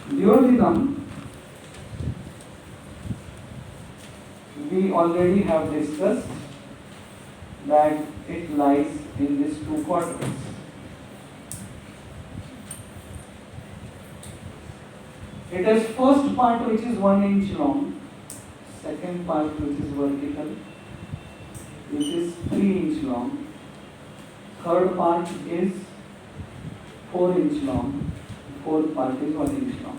Duodenum, we already have discussed that it lies in these two quadrants. It has first part which is 1 inch long, second part which is vertical, which is 3 inch long, third part is 4 inch long, fourth part is 1 inch long.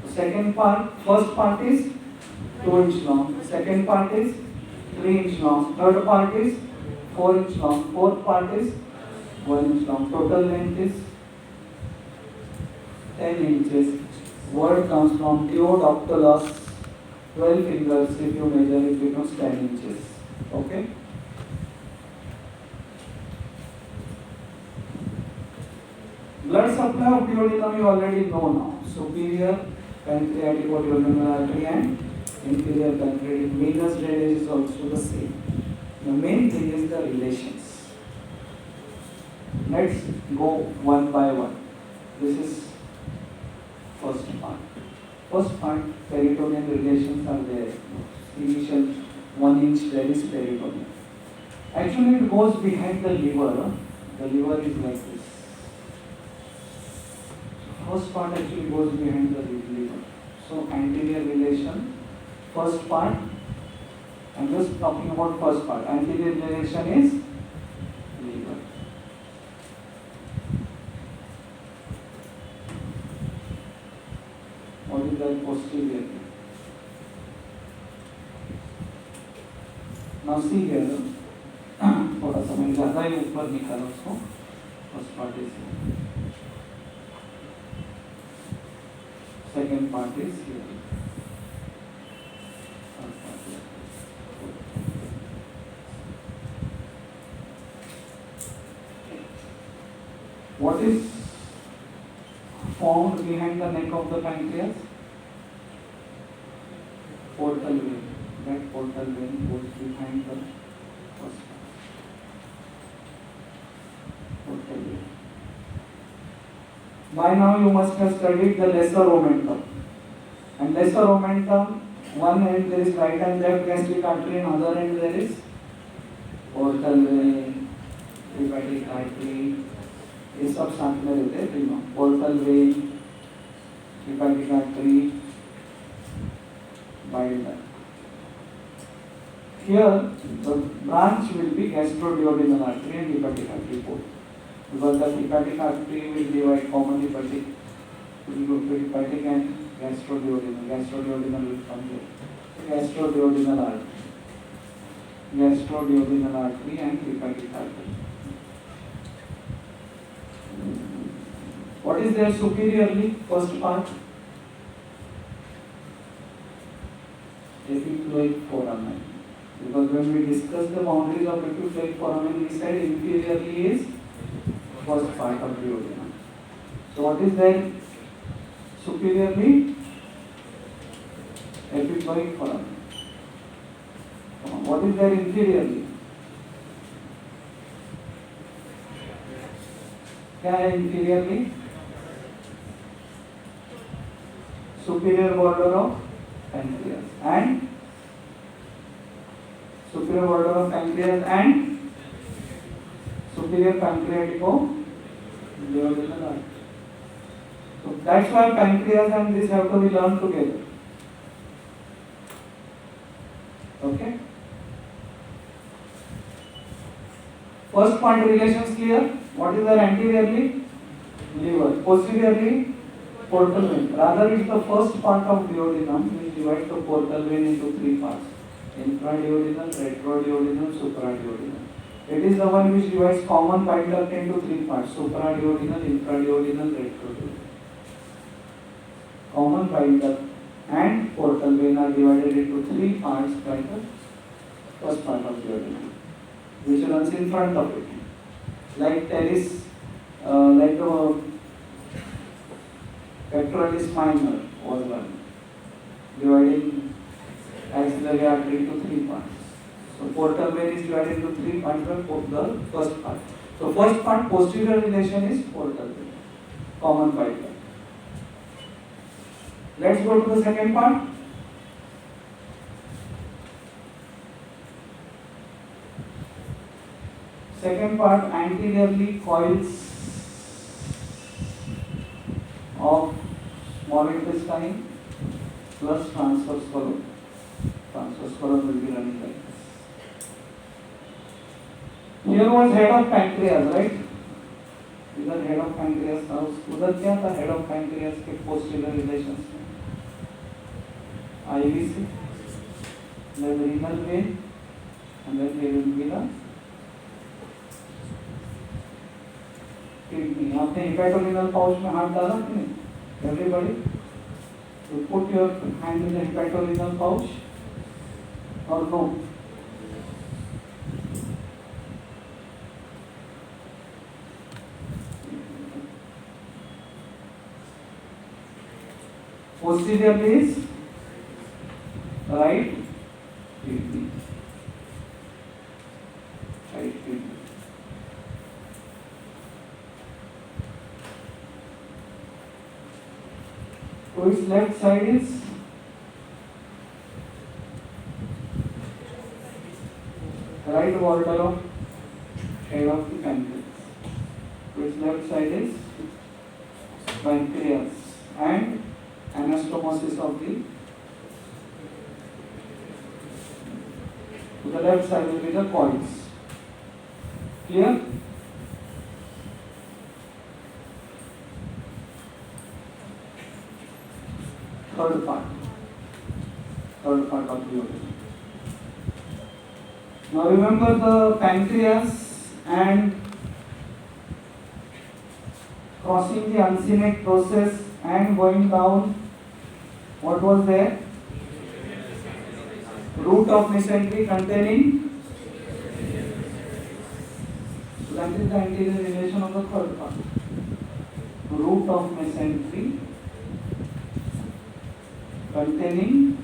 The second part, first part is 2 inch long, the second part is 3 inch long, third part is 4 inch long, fourth part is 1 inch long. Total length is 10 inches. Word comes from Theodoctylus, 12 fingers if you measure it becomes 10 inches. Okay? Blood supply of duodenum you already know now. Superior pancreatic duodenal artery and inferior pancreatic venous drainage is also the same. The main thing is the relations. Let's go one by one. This is first part. First part, peritoneal relations are there. Initial 1 inch there is peritoneum. Actually it goes behind the liver. The liver is like this. First part actually goes behind the liver. So anterior relation, first part, I'm just talking about first part. Anterior relation is liver. What is that posterior? Now see here, थोड़ा सा मैं ज़्यादा ही ऊपर निकाला उसको. First part is here. Second part is here. Third part is here. What is formed behind the neck of the pancreas? Portal vein. That portal vein goes behind the first part. Portal vein. By now you must have studied the lesser omentum. And lesser omentum, one end there is right and left gastric artery, and other end there is portal vein, hepatic artery. ये सब साथ में रहते हैं तीनों. Portal vein, hepatic artery, bile duct. Here the branch will be gastroduodenal artery and hepatic artery both. Because the hepatic artery will divide common hepatic and gastroduodenal. Gastroduodenal will come here. Gastroduodenal artery and hepatic artery. What is there superiorly? First part, epiploic foramen. Because when we discussed the boundaries of epiploic foramen, we said inferiorly is first part of duodenum. So what is there superiorly? Epiploic foramen. What is there inferiorly? क्या है inferiorly? Superior border of pancreas and superior border of pancreas and superior pancreatico duodenal artery. So that's why pancreas and this have to be learned together. Okay. First part relations clear. What is there anteriorly? Liver. Posteriorly, portal vein. Rather, it's the first part of duodenum which divides the portal vein into three parts: infraduodenal, retroduodenal, supraduodenal. It is the one which divides common bile duct into three parts: supraduodenal, infraduodenal, retroduodenal. Common bile duct and portal vein are divided into three parts by the first part of duodenum, which runs in front of it. Like teres, like the pectoralis minor was one, dividing axillary artery into three parts. So portal vein is divided into three parts by the first part. So first part posterior relation is portal vein, common bile duct. Let's go to the second part. Second part, anteriorly coils of small intestine plus transverse column. Transverse column will be running like this. Here was head of pancreas, right? इधर head of pancreas था, उधर क्या था head of pancreas के posterior relations में? IVC, then renal vein, and then there will be the kidney. आपने hepatorenal pouch में हाथ डाला कि नहीं? Everybody, you put your hand in the hepatorenal pouch or no? Posteriorly is right kidney. Right kidney. So its left side is right border of head of the pancreas. So its left side is pancreas and anastomosis of the, to the left side will be the coils. Clear? Third part of the organ. Now remember the pancreas and crossing the uncinate process and going down. What was there? Root of mesentery containing. So that is the anterior relation of the third part. Root of mesentery containing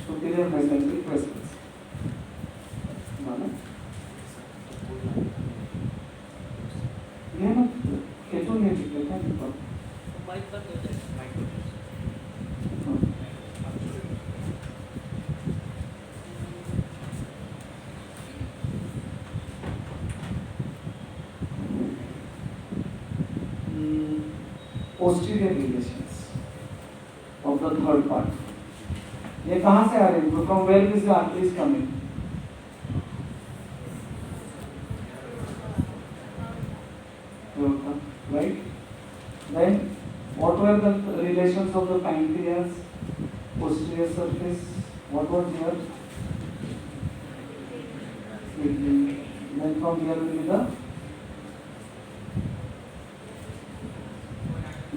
superior mesenteric vessels. ये ना कैसे नहीं लिखते क्या लिखा? Mic पर हो जाए माइक पर। Posterior relations of the third part. ये कहाँ से आ रहे हैं? From where is the arteries coming? Right? Then what were the relations of the pancreas? Posterior surface. What was here? Then from here will be the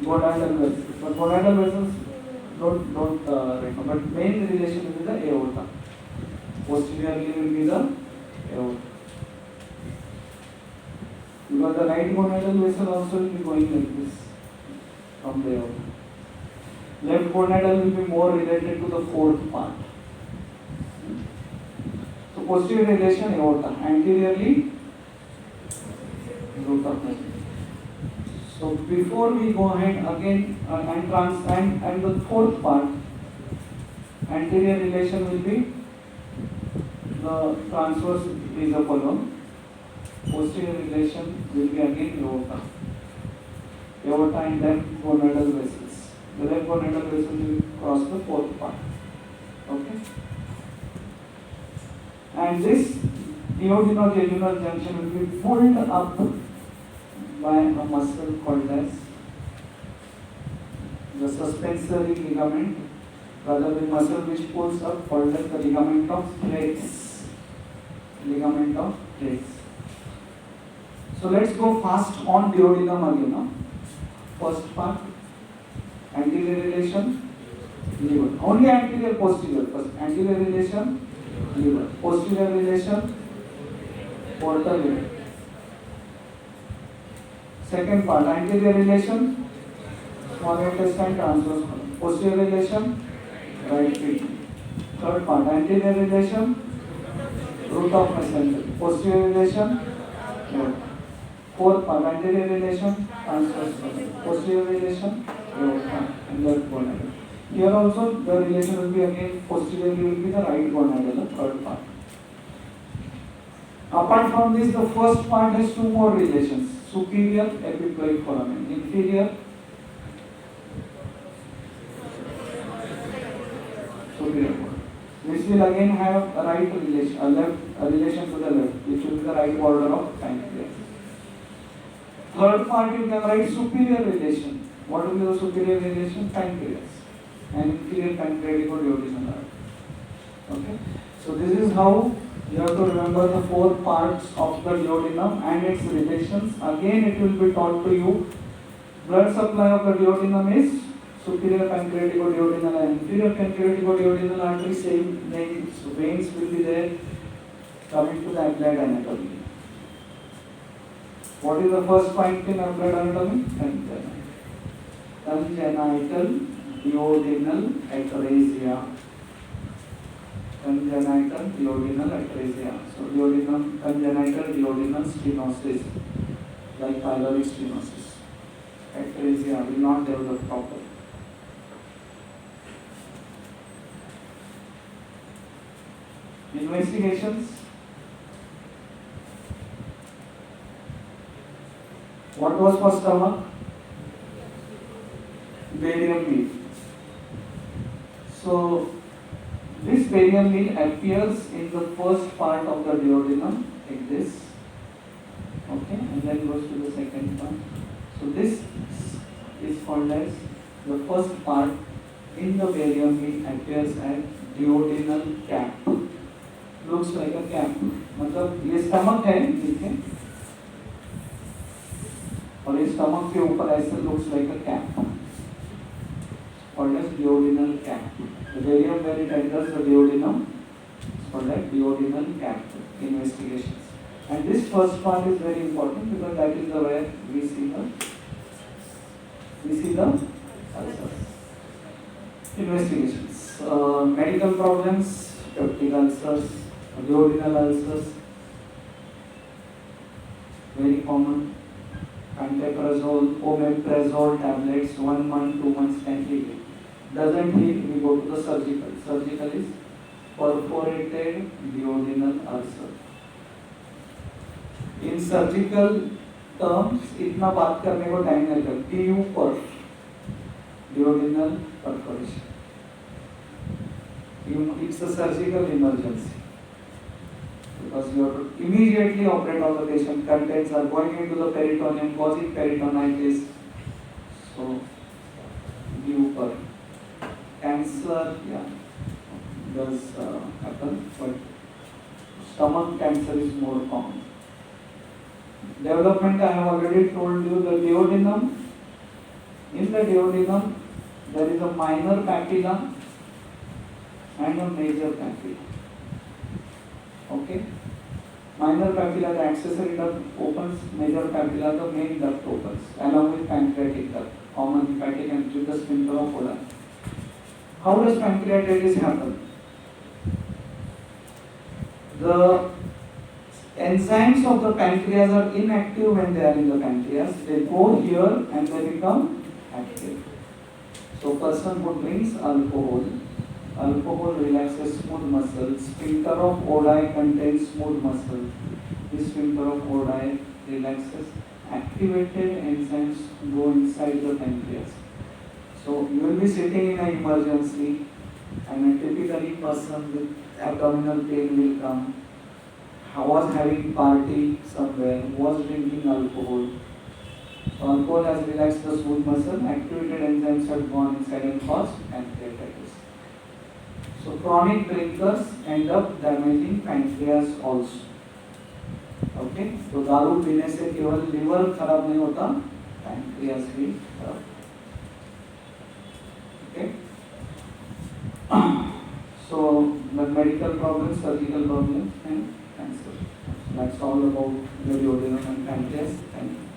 gonadal vessels. But gonadal vessels don't reckon. But main relation will be the aorta. Posteriorly will be the aorta. Because the right gonadal vessel also will be going like this from the aorta. Left gonadal will be more related to the fourth part. So posterior relation aorta, anteriorly root of mesentery. So before we go ahead again and the fourth part, anterior relation will be the transverse mesocolon. Posterior relation will be again aorta and left gonadal vessels. The left gonadal vessel will cross the fourth part. Okay. And this duodenojejunal junction will be pulled up by a muscle called as the suspensory ligament, rather the muscle which pulls up called as the ligament of Treitz. Ligament of Treitz. So let's go fast on duodenum again now. First part, anterior relation, liver. Only anterior, posterior. First, anterior relation, liver. Posterior relation, portal liver. Second part, anterior relation, small intestine transverse column. Posterior relation, right kidney. Third part, anterior relation, root of mesentery. Posterior relation, aorta. Fourth part, anterior relation, transverse relation. Posterior relation, and left gonadal. Here also the relation will be again posteriorly will be the right gonadal, the third part. Apart from this, the first part has two more relations: superior epiploic foramen, inferior superior foramen. This will again have a right relation, a relation to the left, which will be the right border of pancreas. Third part you can write superior relation. What will be the superior relation? Pancreas and inferior pancreaticoduodenal artery. Okay. So this is how you have to remember the four parts of the duodenum and its relations. Again, it will be taught to you. Blood supply of the duodenum is superior pancreaticoduodenal and inferior pancreaticoduodenal artery. Same names, veins will be there. Coming to the applied anatomy. What is the first point in applied anatomy? Congenital duodenal atresia. Congenital duodenal atresia. So duodenum, congenital duodenal stenosis, like pyloric stenosis. Atresia will not develop properly. Investigations. What was for stomach? Barium meal. So this barium meal appears in the first part of the duodenum like this. Okay, and then goes to the second part. So this is called as the first part in the barium meal appears as duodenal cap. Looks like a cap. मतलब ये stomach है, ठीक है? और इस stomach के ऊपर ऐसे looks like a cap. Called as duodenal cap. The barium where it enters the duodenum is called as duodenal cap. Investigations. And this first part is very important because that is the where we see the ulcers. Investigations. Medical problems, peptic ulcers, duodenal ulcers, very common. Pantoprazole, omeprazole tablets, 1 month, 2 months can heal it. Doesn't heal, we go to the surgical. Surgical is perforated duodenal ulcer. In surgical terms, इतना बात करने को time नहीं लगता. DU perf, duodenal perforation. It's a surgical emergency because you have to immediately operate on the patient. Contents are going into the peritoneum, causing peritonitis. So, DU perf. Cancer, yeah, does happen, but stomach cancer is more common. Development, I have already told you, the duodenum. In the duodenum, there is a minor papilla and a major papilla. Okay? Minor papilla, the accessory duct opens, major papilla, the main duct opens, along with pancreatic duct, common hepatic and with the sphincter of Oddi. How does pancreatitis happen? The enzymes of the pancreas are inactive when they are in the pancreas. They go here and they become active. So person who drinks alcohol relaxes smooth muscles. Sphincter of Oddi contains smooth muscle. This sphincter of Oddi relaxes. Activated enzymes go inside the pancreas. So you will be sitting in an emergency and a typically person with abdominal pain will come, was having party somewhere, was drinking alcohol. So alcohol has relaxed the smooth muscle, activated enzymes have gone inside and caused pancreatitis. So chronic drinkers end up damaging pancreas also. Okay, तो दारू पीने से केवल liver खराब नहीं होता, pancreas भी खराब. Okay. So the medical problems, surgical problems, and cancer. That's all about the duodenum and pancreas. Thank you.